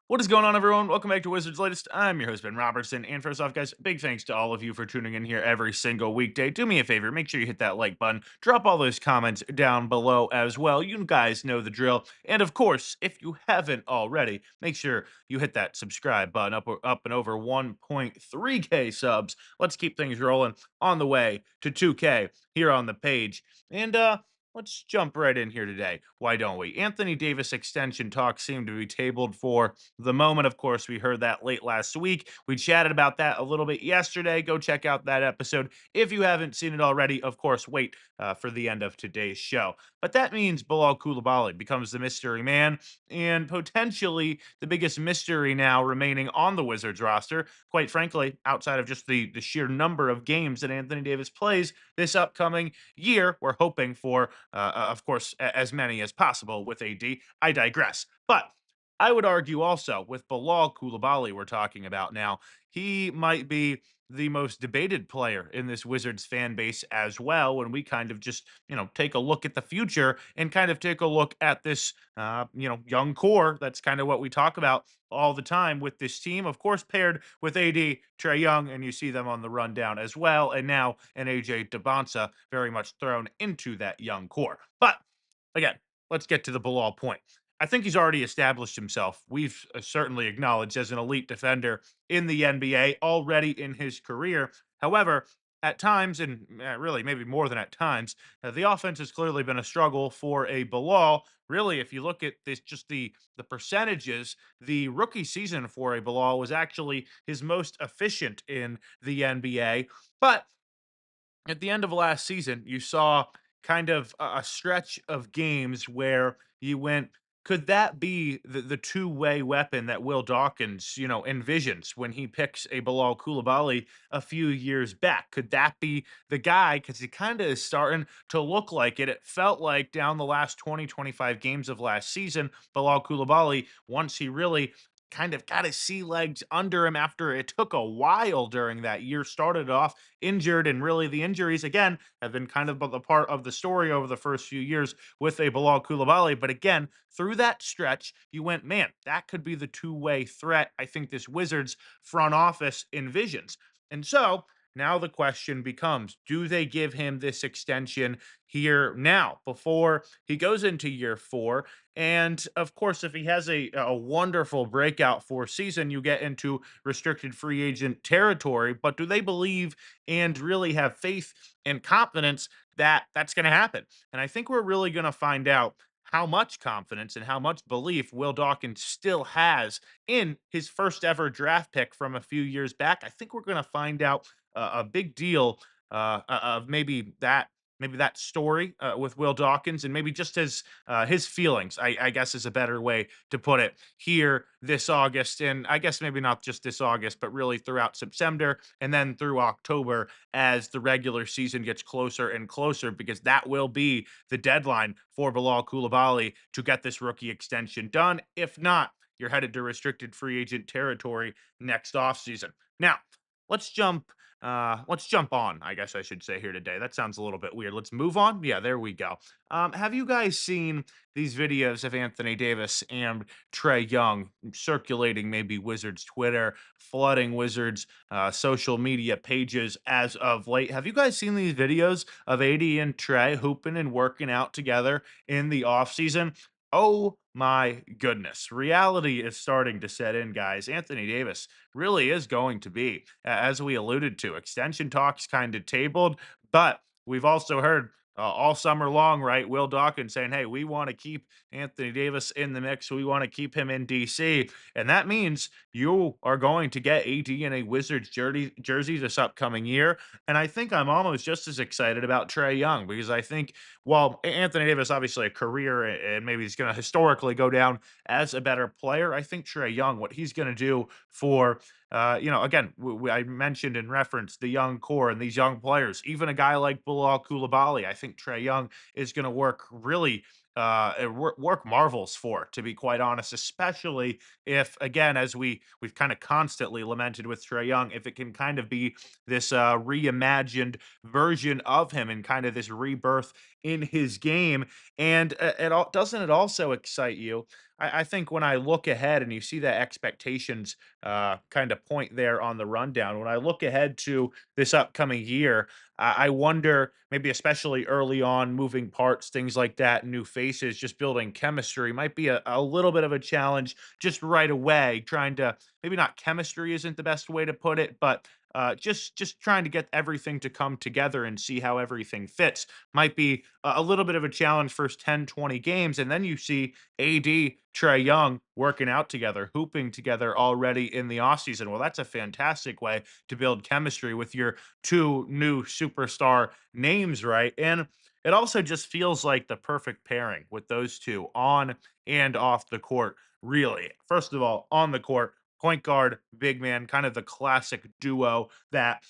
What is going on, everyone? Welcome back to Wizards Latest. I'm your host, Ben Robertson. And first off, guys, big thanks to all of you for tuning in here every single weekday. Do me a favor, make sure you hit that like button. Drop all those comments down below as well. You guys know the drill. And of course, if you haven't already, make sure you hit that subscribe button up and over 1.3K subs. Let's keep things rolling on the way to 2K here on the page. And let's jump right in here today. Why don't we? Anthony Davis extension talks seem to be tabled for the moment. Of course, we heard that late last week. We chatted about that a little bit yesterday. Go check out that episode if you haven't seen it already. Of course, wait for the end of today's show. But that means Bilal Coulibaly becomes the mystery man and potentially the biggest mystery now remaining on the Wizards roster. Quite frankly, outside of just the sheer number of games that Anthony Davis plays this upcoming year, we're hoping for, of course, as many as possible with AD. I digress. But I would argue also with Bilal Coulibaly we're talking about now, he might be the most debated player in this Wizards fan base as well when we kind of just, take a look at the future and kind of take a look at this, young core. That's kind of what we talk about all the time with this team. Of course, paired with AD, Trey Young, and you see them on the rundown as well. And now an AJ Debonsa very much thrown into that young core. But again, let's get to the Bilal point. I think he's already established himself. We've certainly acknowledged as an elite defender in the NBA already in his career. However, at times, and really maybe more than at times, the offense has clearly been a struggle for a Bilal. Really, if you look at this, just the percentages, the rookie season for a Bilal was actually his most efficient in the NBA. But at the end of last season, you saw kind of a stretch of games where you went, could that be the two-way weapon that Will Dawkins, envisions when he picks a Bilal Coulibaly a few years back? Could that be the guy? Because he kind of is starting to look like it. It felt like down the last 20, 25 games of last season, Bilal Coulibaly, once he really kind of got his sea legs under him after it took a while during that year, started off injured, and really the injuries again have been kind of the part of the story over the first few years with a Bilal Coulibaly. But again, through that stretch, you went, man, that could be the two-way threat I think this Wizards front office envisions. And so now the question becomes, do they give him this extension here now before he goes into year four? And of course, if he has a wonderful breakout for season, you get into restricted free agent territory. But do they believe and really have faith and confidence that that's going to happen? And I think we're really going to find out how much confidence and how much belief Will Dawkins still has in his first ever draft pick from a few years back. I think we're going to find out a big deal of maybe that story with Will Dawkins, and maybe just his feelings. I guess is a better way to put it here this August, and I guess maybe not just this August, but really throughout September and then through October as the regular season gets closer and closer, because that will be the deadline for Bilal Coulibaly to get this rookie extension done. If not, you're headed to restricted free agent territory next offseason. Now, let's jump let's jump on, I guess I should say here today. That sounds a little bit weird. Let's move on. Yeah, there we go. Have you guys seen these videos of Anthony Davis and Trey Young circulating maybe Wizards Twitter, flooding Wizards social media pages as of late? Have you guys seen these videos of AD and Trey hooping and working out together in the offseason? Oh my goodness. Reality is starting to set in, guys. Anthony Davis really is going to be, as we alluded to, extension talks kind of tabled, but we've also heard all summer long, right? Will Dawkins saying, hey, we want to keep Anthony Davis in the mix. We want to keep him in DC. And that means you are going to get AD in a Wizards jersey this upcoming year. And I think I'm almost just as excited about Trey Young, because I think while Anthony Davis, obviously a career, and maybe he's going to historically go down as a better player, I think Trey Young, what he's going to do for again, I mentioned in reference the young core and these young players, even a guy like Bilal Coulibaly, I think Trey Young is going to work really work marvels for, to be quite honest, especially if, again, as we've kind of constantly lamented with Trey Young, if it can kind of be this reimagined version of him and kind of this rebirth in his game. And doesn't it also excite you I think when I look ahead and you see that expectations kind of point there on the rundown, when I look ahead to this upcoming year, I wonder, maybe especially early on, moving parts, things like that, new faces, just building chemistry might be a little bit of a challenge just right away. Trying to, maybe not chemistry isn't the best way to put it, but just trying to get everything to come together and see how everything fits might be a little bit of a challenge first 10, 20 games. And then you see AD, Trey Young working out together, hooping together already in the offseason. Well, that's a fantastic way to build chemistry with your two new superstar names, right? And it also just feels like the perfect pairing with those two on and off the court. Really, first of all, on the court, point guard, big man, kind of the classic duo that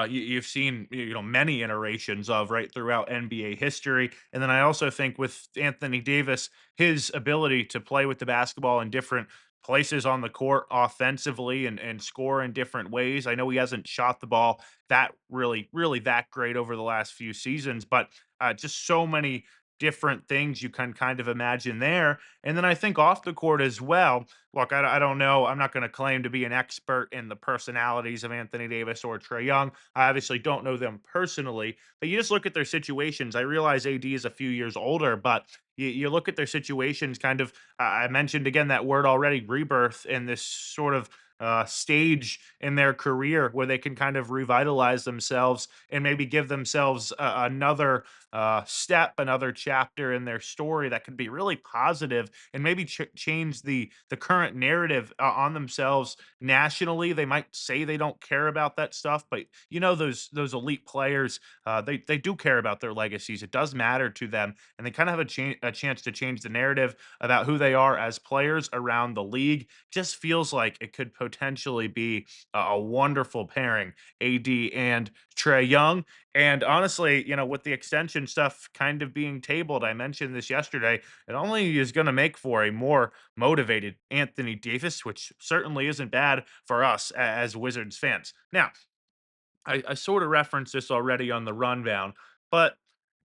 you've seen, many iterations of right throughout NBA history. And then I also think with Anthony Davis, his ability to play with the basketball in different places on the court offensively and score in different ways. I know he hasn't shot the ball that really that great over the last few seasons, but just so many different things you can kind of imagine there. And then I think off the court as well. Look, I don't know. I'm not going to claim to be an expert in the personalities of Anthony Davis or Trey Young. I obviously don't know them personally, but you just look at their situations. I realize AD is a few years older, but you look at their situations kind of. I mentioned again that word already, rebirth, in this sort of stage in their career where they can kind of revitalize themselves and maybe give themselves another step, another chapter in their story that could be really positive and maybe change the current narrative on themselves nationally. They might say they don't care about that stuff, but those elite players, they do care about their legacies. It does matter to them, and they kind of have a chance to change the narrative about who they are as players around the league. Just feels like it could potentially be a wonderful pairing, AD and Trey Young. And honestly, with the extension stuff kind of being tabled, I mentioned this yesterday, it only is going to make for a more motivated Anthony Davis, which certainly isn't bad for us as Wizards fans. Now, I sort of referenced this already on the rundown, but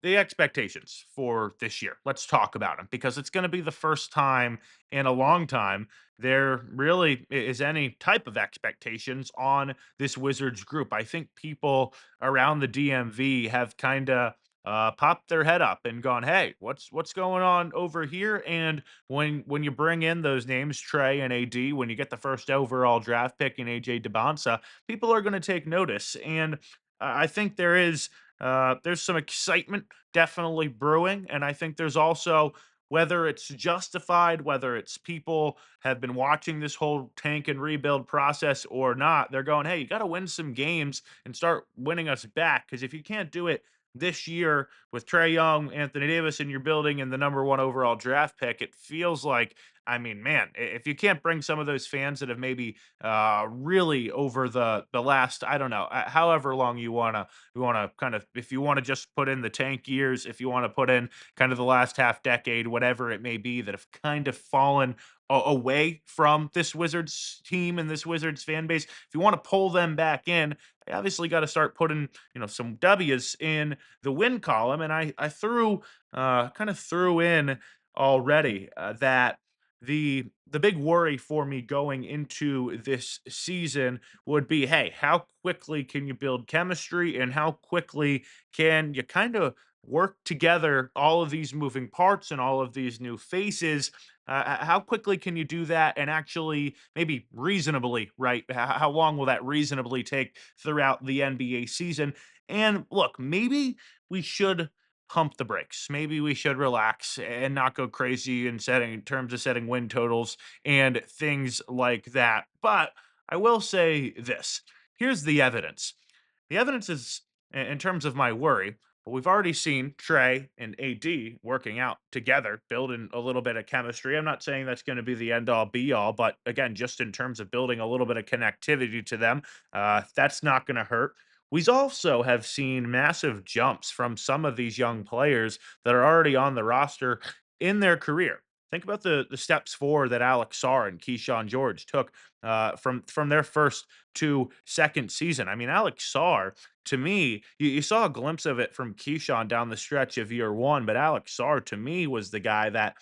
the expectations for this year. Let's talk about them because it's going to be the first time in a long time there really is any type of expectations on this Wizards group. I think people around the DMV have kind of popped their head up and gone, "Hey, what's going on over here?" And when you bring in those names, Trey and AD, when you get the first overall draft pick in AJ DeBonsa, people are going to take notice. And I think there's some excitement definitely brewing, and I think there's also, whether it's justified, whether it's people have been watching this whole tank and rebuild process or not, they're going, "Hey, you got to win some games and start winning us back." Because if you can't do it this year with Trey Young, Anthony Davis in your building, and the number one overall draft pick, it feels like, I mean, man, if you can't bring some of those fans that have maybe really over the last, I don't know, however long you want to kind of, if you want to just put in the tank years, if you want to put in kind of the last half decade, whatever it may be, that have kind of fallen away from this Wizards team and this Wizards fan base. If you want to pull them back in, I obviously got to start putting some W's in the win column. And I threw kind of threw in already that the big worry for me going into this season would be, hey, how quickly can you build chemistry and how quickly can you kind of work together all of these moving parts and all of these new faces? How quickly can you do that and actually maybe reasonably, right? How long will that reasonably take throughout the NBA season? And look, maybe we should pump the brakes. Maybe we should relax and not go crazy in terms of setting win totals and things like that. But I will say this. Here's the evidence. The evidence is, in terms of my worry, but we've already seen Trey and AD working out together, building a little bit of chemistry. I'm not saying that's going to be the end all be all, but again, just in terms of building a little bit of connectivity to them, that's not going to hurt. We also have seen massive jumps from some of these young players that are already on the roster in their career. Think about the steps forward that Alex Sarr and Keyshawn George took from their first to second season. I mean, Alex Sarr, to me, you saw a glimpse of it from Keyshawn down the stretch of year one, but Alex Sarr to me was the guy that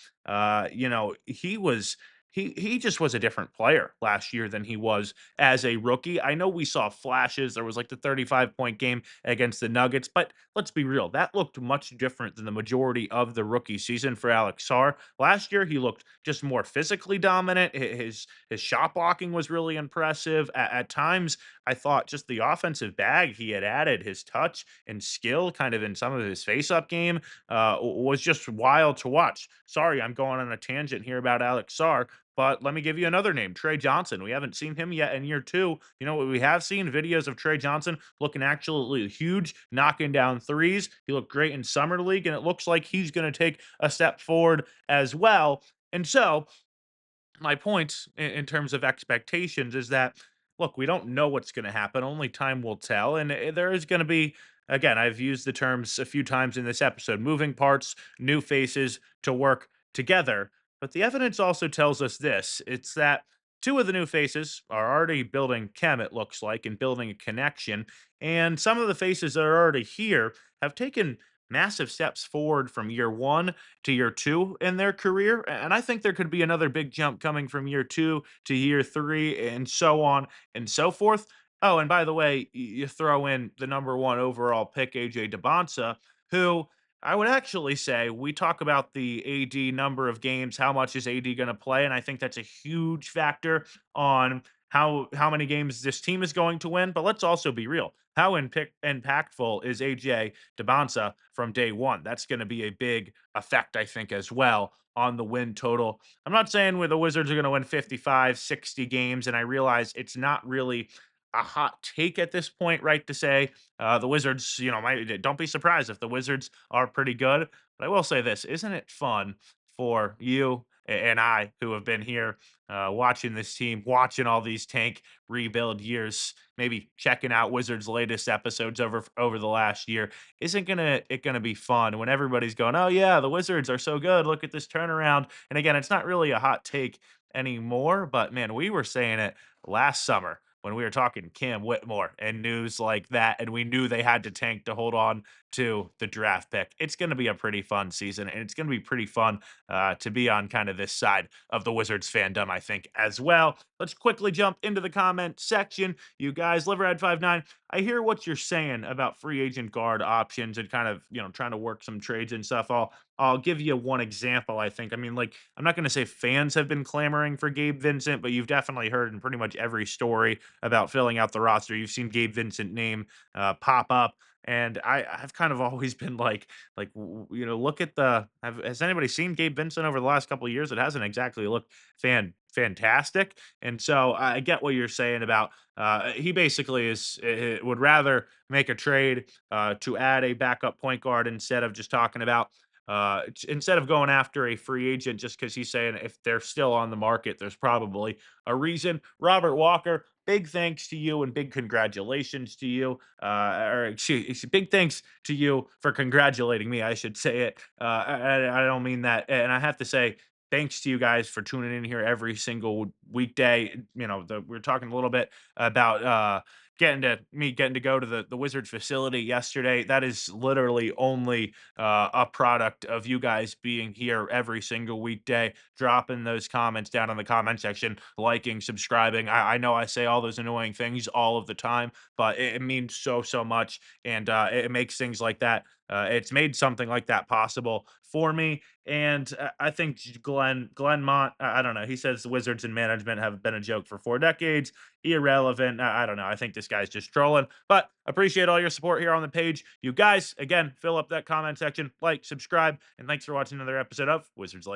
he was. He just was a different player last year than he was as a rookie. I know we saw flashes. There was like the 35-point game against the Nuggets, but let's be real. That looked much different than the majority of the rookie season for Alex Sarr. Last year, he looked just more physically dominant. His shot blocking was really impressive. At times, I thought just the offensive bag he had added, his touch and skill, kind of in some of his face-up game, was just wild to watch. Sorry, I'm going on a tangent here about Alex Sarr, but let me give you another name, Trey Johnson. We haven't seen him yet in year two. You know what? We have seen videos of Trey Johnson looking absolutely huge, knocking down threes. He looked great in summer league, and it looks like he's going to take a step forward as well. And so, my point in terms of expectations is that look, we don't know what's going to happen. Only time will tell. And there is going to be, again, I've used the terms a few times in this episode, moving parts, new faces to work together. But the evidence also tells us this: it's that two of the new faces are already building chem, it looks like, and building a connection. And some of the faces that are already here have taken massive steps forward from year one to year two in their career. And I think there could be another big jump coming from year two to year three, and so on and so forth. Oh, and by the way, you throw in the number one overall pick, AJ DeBonsa, who I would actually say we talk about the AD number of games, how much is AD going to play, and I think that's a huge factor on how many games this team is going to win. But let's also be real. How impactful is AJ DeBonsa from day one? That's going to be a big effect, I think, as well on the win total. I'm not saying where the Wizards are going to win 55, 60 games, and I realize it's not really a hot take at this point, right? To say the Wizards, don't be surprised if the Wizards are pretty good. But I will say this: isn't it fun for you and I, who have been here watching this team, watching all these tank rebuild years, maybe checking out Wizards' latest episodes over the last year? Isn't it gonna be fun when everybody's going, "Oh yeah, the Wizards are so good. Look at this turnaround." And again, it's not really a hot take anymore, but man, we were saying it last summer when we were talking Cam Whitmore and news like that, and we knew they had to tank to hold on to the draft pick. It's going to be a pretty fun season, and it's going to be pretty fun to be on kind of this side of the Wizards fandom, I think, as well. Let's quickly jump into the comment section. You guys, Liverhead59, I hear what you're saying about free agent guard options and kind of, trying to work some trades and stuff. I'll give you one example, I think. I mean, like, I'm not going to say fans have been clamoring for Gabe Vincent, but you've definitely heard in pretty much every story about filling out the roster. You've seen Gabe Vincent name pop up. And I've kind of always been look at has anybody seen Gabe Vincent over the last couple of years? It hasn't exactly looked fantastic. And so I get what you're saying about he basically would rather make a trade to add a backup point guard instead of just talking about instead of going after a free agent just because he's saying if they're still on the market, there's probably a reason. Robert Walker, big thanks to you and big congratulations to you. Big thanks to you for congratulating me. I should say it. I don't mean that. And I have to say, thanks to you guys for tuning in here every single weekday. We're talking a little bit about getting to go to the Wizard facility yesterday. That is literally only a product of you guys being here every single weekday, dropping those comments down in the comment section, liking, subscribing. I know I say all those annoying things all of the time, but it means so much, and it makes things like that. It's made something like that possible for me, and I think Glenn Mont. I don't know. He says the Wizards and management have been a joke for 4 decades. Irrelevant. I don't know. I think this guy's just trolling, but appreciate all your support here on the page. You guys, again, fill up that comment section, like, subscribe, and thanks for watching another episode of Wizards Life.